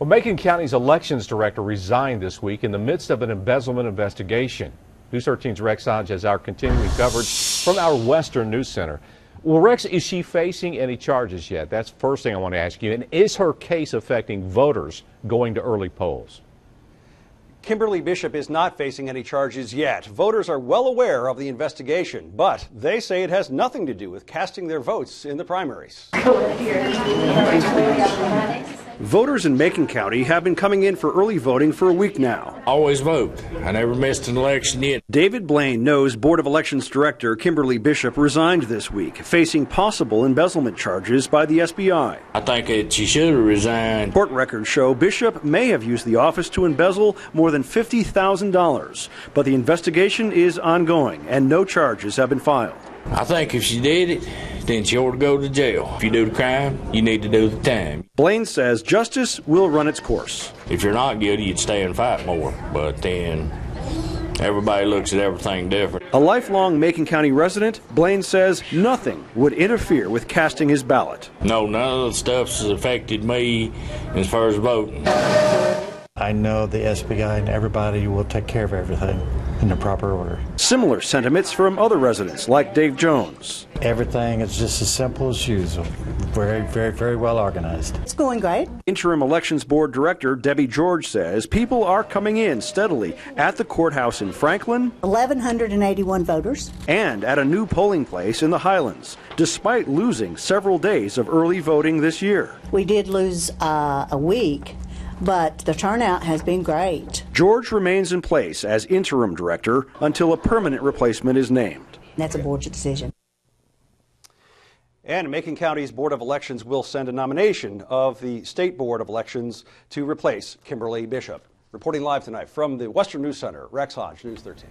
Well, Macon County's elections director resigned this week in the midst of an embezzlement investigation. News 13's Rex Hodge has our continuing coverage from our Western News Center. Well, Rex, is she facing any charges yet? That's the first thing I want to ask you. And is her case affecting voters going to early polls? Kimberly Bishop is not facing any charges yet. Voters are well aware of the investigation, but they say it has nothing to do with casting their votes in the primaries. Voters in Macon County have been coming in for early voting for a week now. Always vote. I never missed an election yet. David Blaine knows Board of Elections Director Kimberly Bishop resigned this week, facing possible embezzlement charges by the SBI. I think that she should have resigned. Court records show Bishop may have used the office to embezzle more than $50,000, but the investigation is ongoing and no charges have been filed. I think if she did it, then she ought to go to jail. If you do the crime, you need to do the time. Blaine says justice will run its course. If you're not guilty, you'd stay and fight more. But then everybody looks at everything different. A lifelong Macon County resident, Blaine says nothing would interfere with casting his ballot. No, none of the stuff's affected me as far as voting. I know the SBI and everybody will take care of everything in the proper order. Similar sentiments from other residents like Dave Jones. Everything is just as simple as usual. Very well organized. It's going great. Interim Elections Board Director Debbie George says people are coming in steadily at the courthouse in Franklin, 1,181 voters, and at a new polling place in the Highlands, despite losing several days of early voting this year. We did lose a week, but the turnout has been great. George remains in place as interim director until a permanent replacement is named. That's a board's decision. And Macon County's Board of Elections will send a nomination of the State Board of Elections to replace Kimberly Bishop. Reporting live tonight from the Western News Center, Rex Hodge, News 13.